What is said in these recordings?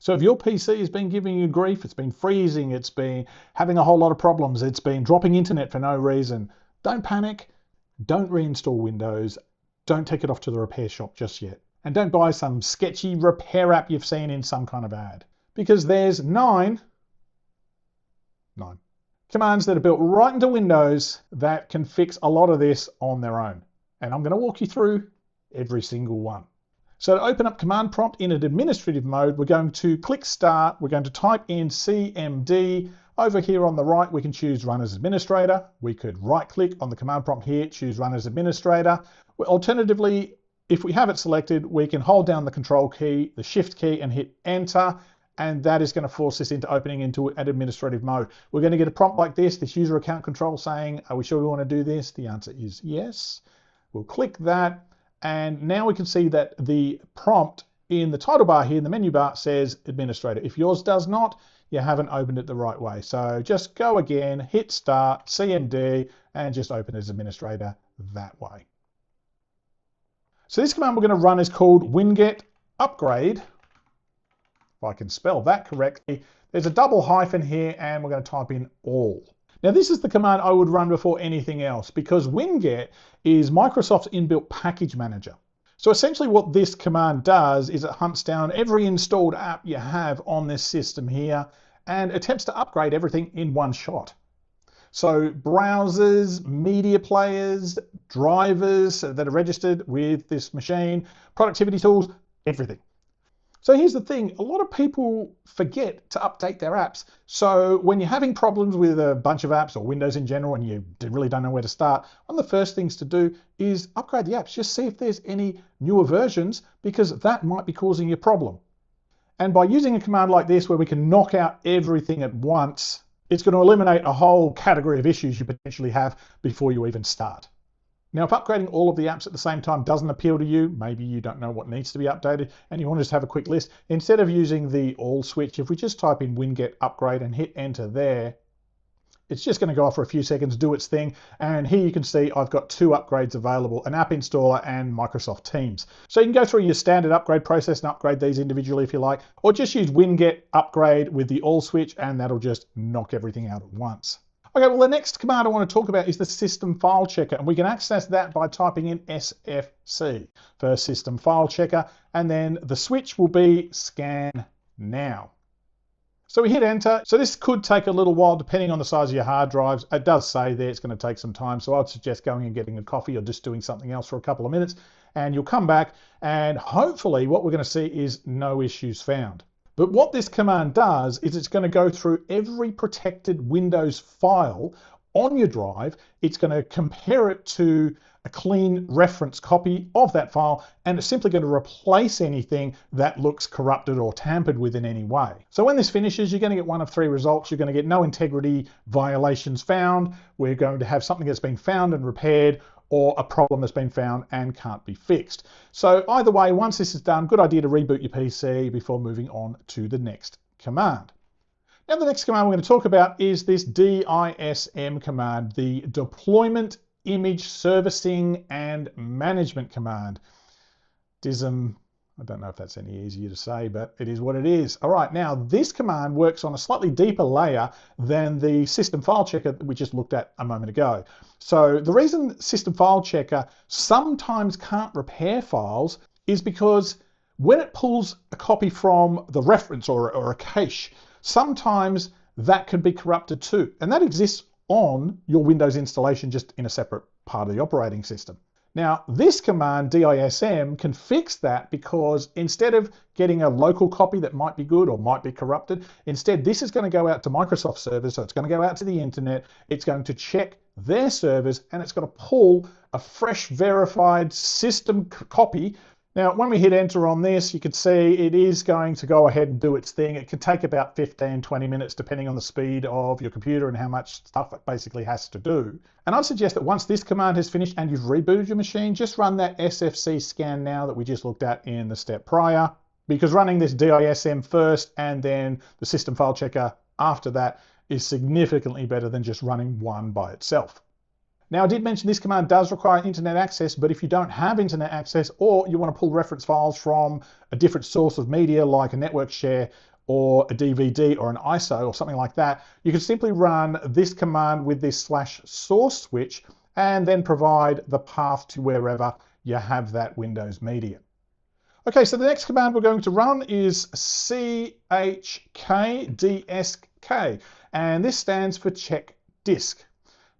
So if your PC has been giving you grief, it's been freezing, it's been having a whole lot of problems, it's been dropping internet for no reason, don't panic, don't reinstall Windows, don't take it off to the repair shop just yet. And don't buy some sketchy repair app you've seen in some kind of ad. Because there's nine commands that are built right into Windows that can fix a lot of this on their own. And I'm going to walk you through every single one. So to open up command prompt in an administrative mode, we're going to click start. We're going to type in cmd. Over here on the right, we can choose run as administrator. We could right click on the command prompt here, choose run as administrator. Alternatively, if we have it selected, we can hold down the control key, the shift key, and hit enter. And that is going to force us into opening into an administrative mode. We're going to get a prompt like this user account control saying, are we sure we want to do this? The answer is yes. We'll click that. And now we can see that the prompt in the title bar here in the menu bar says administrator. If yours does not, you haven't opened it the right way. So just go again, hit start, CMD, and just open as administrator that way. So this command we're going to run is called winget upgrade. If I can spell that correctly, there's a double hyphen here and we're going to type in all. Now this is the command I would run before anything else because winget is Microsoft's inbuilt package manager. So essentially what this command does is it hunts down every installed app you have on this system here and attempts to upgrade everything in one shot. So browsers, media players, drivers that are registered with this machine, productivity tools, everything. So here's the thing, a lot of people forget to update their apps. So when you're having problems with a bunch of apps or Windows in general and you really don't know where to start, one of the first things to do is upgrade the apps. Just see if there's any newer versions because that might be causing you a problem. And by using a command like this where we can knock out everything at once, it's going to eliminate a whole category of issues you potentially have before you even start. Now, if upgrading all of the apps at the same time doesn't appeal to you, maybe you don't know what needs to be updated and you want to just have a quick list, instead of using the all switch, if we just type in winget upgrade and hit enter there, it's just going to go off for a few seconds, do its thing. And here you can see I've got two upgrades available, an app installer and Microsoft Teams. So you can go through your standard upgrade process and upgrade these individually if you like, or just use winget upgrade with the all switch and that'll just knock everything out at once. Okay, well the next command I want to talk about is the system file checker, and we can access that by typing in SFC for system file checker, and then the switch will be scan now. So we hit enter. So this could take a little while depending on the size of your hard drives. It does say there it's going to take some time, so I'd suggest going and getting a coffee or just doing something else for a couple of minutes, and you'll come back and hopefully what we're going to see is no issues found. But what this command does is it's going to go through every protected Windows file on your drive. It's going to compare it to a clean reference copy of that file, and it's simply going to replace anything that looks corrupted or tampered with in any way. So when this finishes, you're going to get one of three results. You're going to get no integrity violations found. We're going to have something that's been found and repaired, or a problem that's been found and can't be fixed. So either way, once this is done, good idea to reboot your PC before moving on to the next command. Now the next command we're going to talk about is this DISM command, the Deployment Image Servicing and Management command. DISM, I don't know if that's any easier to say, but it is what it is. All right, now this command works on a slightly deeper layer than the system file checker that we just looked at a moment ago. So the reason system file checker sometimes can't repair files is because when it pulls a copy from the reference or a cache, sometimes that can be corrupted too. And that exists on your Windows installation, just in a separate part of the operating system. Now, this command, DISM, can fix that because instead of getting a local copy that might be good or might be corrupted, instead this is going to go out to Microsoft servers, so it's going to go out to the internet, it's going to check their servers, and it's going to pull a fresh verified system copy. Now, when we hit enter on this, you can see it is going to go ahead and do its thing. It can take about 15-20 minutes depending on the speed of your computer and how much stuff it basically has to do. And I'd suggest that once this command has finished and you've rebooted your machine, just run that SFC scan now that we just looked at in the step prior, because running this DISM first and then the system file checker after that is significantly better than just running one by itself. Now, I did mention this command does require internet access, but if you don't have internet access or you want to pull reference files from a different source of media like a network share or a DVD or an ISO or something like that, you can simply run this command with this /source switch and then provide the path to wherever you have that Windows media. Okay, so the next command we're going to run is chkdsk, and this stands for check disk.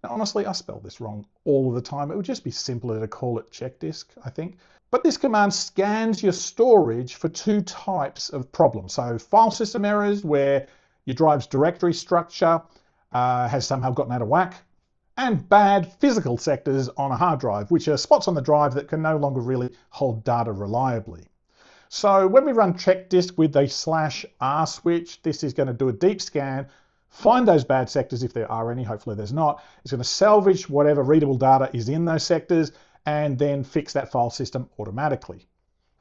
Now, honestly, I spell this wrong all the time. It would just be simpler to call it check disk, I think. But this command scans your storage for two types of problems. So file system errors, where your drive's directory structure has somehow gotten out of whack, and bad physical sectors on a hard drive, which are spots on the drive that can no longer really hold data reliably. So when we run check disk with a /r switch, this is going to do a deep scan, find those bad sectors if there are any, hopefully there's not. It's going to salvage whatever readable data is in those sectors and then fix that file system automatically.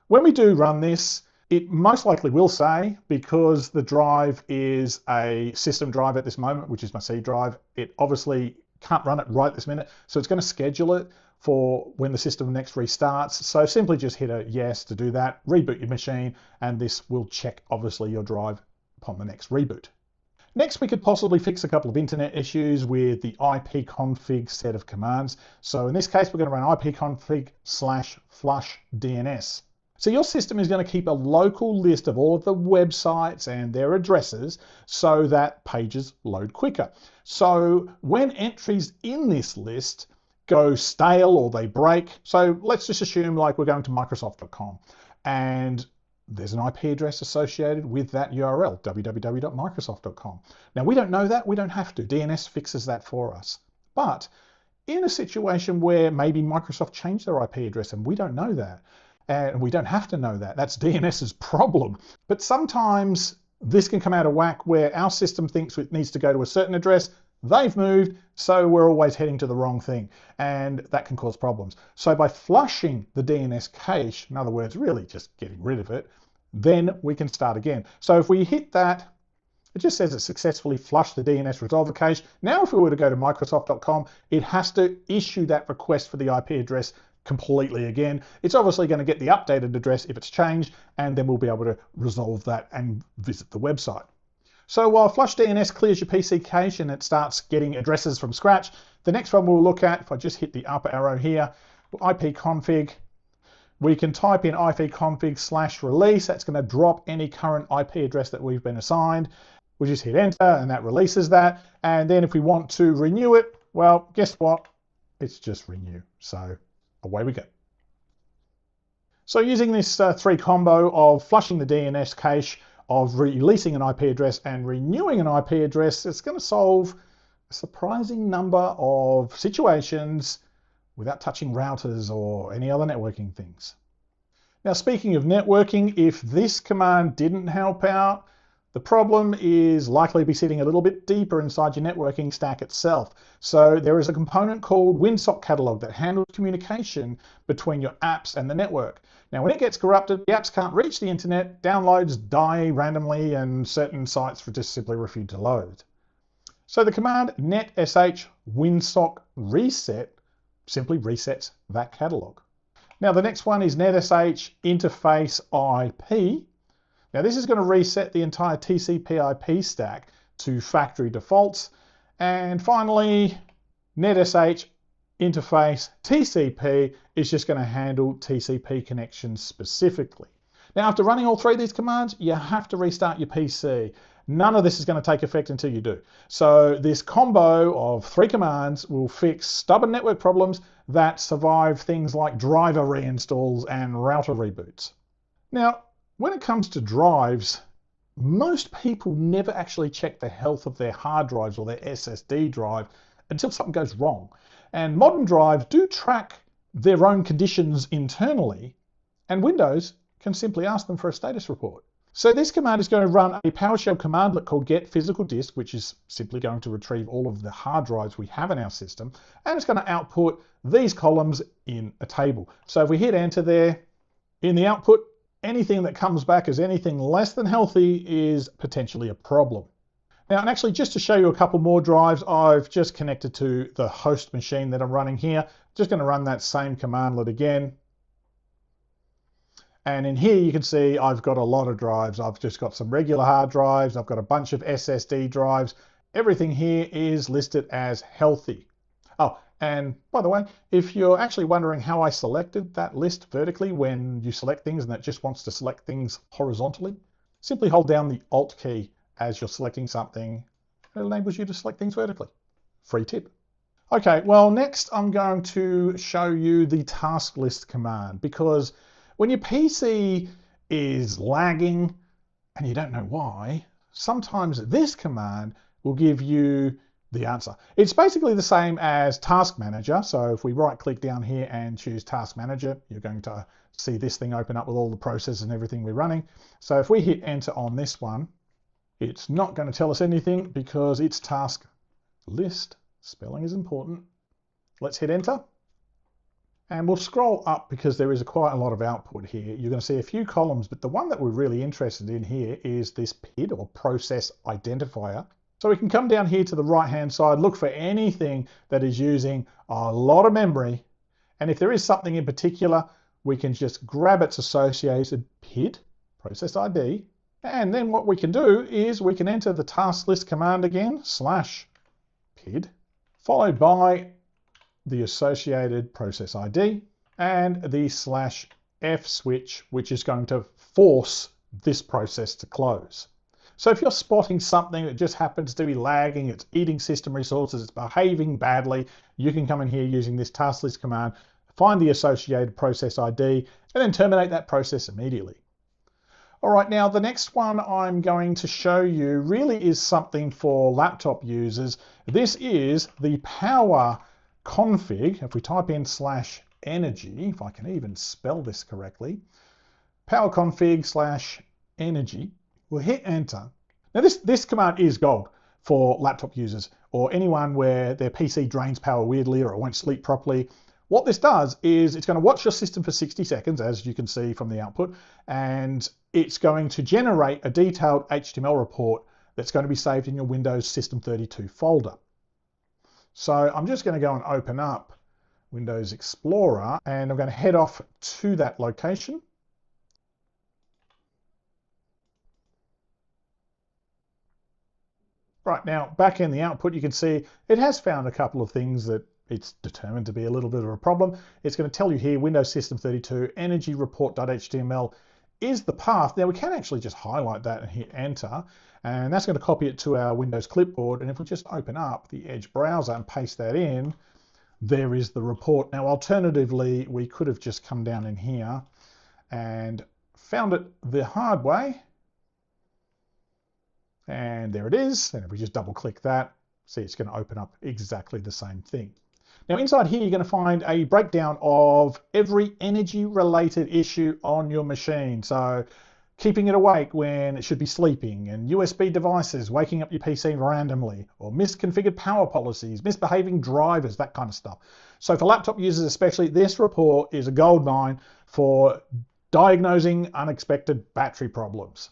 When we do run this, it most likely will say, because the drive is a system drive at this moment, which is my C drive, it obviously can't run it right this minute. So it's going to schedule it for when the system next restarts. So simply just hit a yes to do that, reboot your machine, and this will check obviously your drive upon the next reboot. Next, we could possibly fix a couple of internet issues with the ipconfig set of commands. So in this case, we're going to run ipconfig /flushdns. So your system is going to keep a local list of all of the websites and their addresses so that pages load quicker. So when entries in this list go stale or they break, so let's just assume like we're going to Microsoft.com and there's an IP address associated with that URL, www.microsoft.com. Now we don't know that, we don't have to. DNS fixes that for us. But in a situation where maybe Microsoft changed their IP address and we don't know that, and we don't have to know that, that's DNS's problem. But sometimes this can come out of whack where our system thinks it needs to go to a certain address, they've moved, so we're always heading to the wrong thing, and that can cause problems. So by flushing the DNS cache, in other words, really just getting rid of it, then we can start again. So if we hit that, it just says it successfully flushed the DNS resolver cache. Now if we were to go to Microsoft.com, it has to issue that request for the IP address completely again. It's obviously going to get the updated address if it's changed, and then we'll be able to resolve that and visit the website. So while flushdns clears your PC cache and it starts getting addresses from scratch, the next one we'll look at, if I just hit the up arrow here, ipconfig, we can type in ipconfig /release. That's going to drop any current IP address that we've been assigned. We just hit enter and that releases that. And then if we want to renew it, well, guess what? It's just renew. So away we go. So using this three combo of flushing the DNS cache, of releasing an IP address and renewing an IP address, it's going to solve a surprising number of situations without touching routers or any other networking things. Now, speaking of networking, if this command didn't help out, the problem is likely to be sitting a little bit deeper inside your networking stack itself. So there is a component called winsock catalog that handles communication between your apps and the network. Now, when it gets corrupted, the apps can't reach the internet, downloads die randomly, and certain sites just simply refuse to load. So the command netsh winsock reset simply resets that catalog. Now, the next one is netsh interface IP. Now this is going to reset the entire TCP/IP stack to factory defaults. And finally, netsh interface TCP is just going to handle TCP connections specifically. Now after running all three of these commands, you have to restart your PC. None of this is going to take effect until you do. So this combo of three commands will fix stubborn network problems that survive things like driver reinstalls and router reboots. Now, when it comes to drives, most people never actually check the health of their hard drives or their SSD drive until something goes wrong. And modern drives do track their own conditions internally, and Windows can simply ask them for a status report. So this command is going to run a PowerShell commandlet called Get-PhysicalDisk, which is simply going to retrieve all of the hard drives we have in our system, and it's going to output these columns in a table. So if we hit enter there, in the output, anything that comes back as anything less than healthy is potentially a problem. Now, and actually just to show you a couple more drives, I've just connected to the host machine that I'm running here. Just going to run that same commandlet again. And in here you can see I've got a lot of drives. I've just got some regular hard drives. I've got a bunch of SSD drives. Everything here is listed as healthy. Oh, and by the way, if you're actually wondering how I selected that list vertically when you select things and it just wants to select things horizontally, simply hold down the Alt key as you're selecting something. It enables you to select things vertically. Free tip. Okay, well, next I'm going to show you the tasklist command, because when your PC is lagging and you don't know why, sometimes this command will give you the answer. It's basically the same as Task Manager. So if we right click down here and choose Task Manager, you're going to see this thing open up with all the processes and everything we're running. So if we hit enter on this one, it's not going to tell us anything because it's task list. Spelling is important. Let's hit enter. And we'll scroll up because there is quite a lot of output here. You're going to see a few columns, but the one that we're really interested in here is this PID, or process identifier. So we can come down here to the right-hand side, look for anything that is using a lot of memory. And if there is something in particular, we can just grab its associated PID, process ID. And then what we can do is we can enter the task list command again, /PID, followed by the associated process ID and the /F switch, which is going to force this process to close. So if you're spotting something that just happens to be lagging, it's eating system resources, it's behaving badly, you can come in here using this task list command, find the associated process ID, and then terminate that process immediately. All right, now the next one I'm going to show you really is something for laptop users. This is the powercfg. If we type in /energy, if I can even spell this correctly, powercfg /energy, we'll hit enter. Now this command is gold for laptop users or anyone where their PC drains power weirdly or it won't sleep properly. What this does is it's going to watch your system for 60 seconds, as you can see from the output, and it's going to generate a detailed HTML report that's going to be saved in your Windows System 32 folder. So I'm just going to go and open up Windows Explorer, and I'm going to head off to that location. Right, now back in the output, you can see it has found a couple of things that it's determined to be a little bit of a problem. It's going to tell you here, Windows System 32 energy report.html is the path. Now we can actually just highlight that and hit enter, and that's going to copy it to our Windows clipboard. And if we just open up the Edge browser and paste that in, there is the report. Now alternatively, we could have just come down in here and found it the hard way. And there it is. And if we just double click that, see, it's going to open up exactly the same thing. Now inside here, you're going to find a breakdown of every energy related issue on your machine. So keeping it awake when it should be sleeping, and USB devices waking up your PC randomly, or misconfigured power policies, misbehaving drivers, that kind of stuff. So for laptop users especially, this report is a goldmine for diagnosing unexpected battery problems.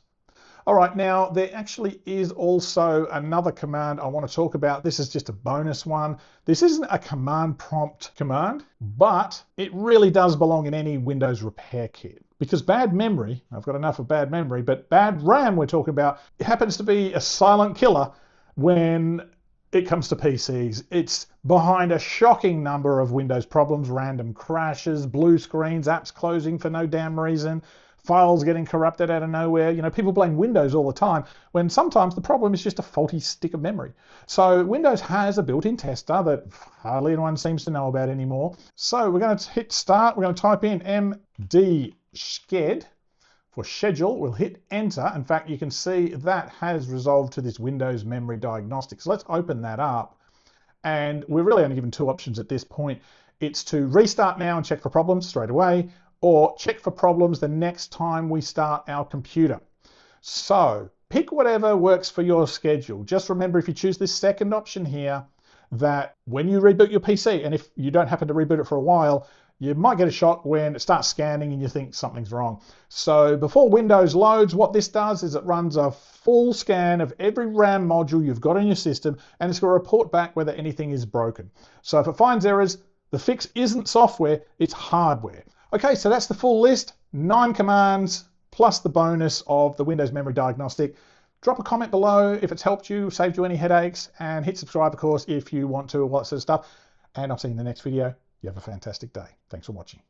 All right, now there actually is also another command I want to talk about. This is just a bonus one. This isn't a command prompt command, but it really does belong in any Windows repair kit. Because bad memory, I've got enough of bad memory, but bad RAM we're talking about, it happens to be a silent killer when it comes to PCs. It's behind a shocking number of Windows problems, random crashes, blue screens, apps closing for no damn reason, files getting corrupted out of nowhere. You know, people blame Windows all the time when sometimes the problem is just a faulty stick of memory. So Windows has a built-in tester that hardly anyone seems to know about anymore. So we're going to hit start. We're going to type in mdsched for schedule. We'll hit enter. In fact, you can see that has resolved to this Windows memory diagnostic. So let's open that up. And we're really only given two options at this point. It's to restart now and check for problems straight away, or check for problems the next time we start our computer. So pick whatever works for your schedule. Just remember, if you choose this second option here, that when you reboot your PC, and if you don't happen to reboot it for a while, you might get a shock when it starts scanning and you think something's wrong. So before Windows loads, what this does is it runs a full scan of every RAM module you've got in your system, and it's going to report back whether anything is broken. So if it finds errors, the fix isn't software, it's hardware. Okay, so that's the full list. 9 commands plus the bonus of the Windows memory diagnostic. Drop a comment below if it's helped you, saved you any headaches, and hit subscribe, of course, if you want to, all that sort of stuff. And I'll see you in the next video. You have a fantastic day. Thanks for watching.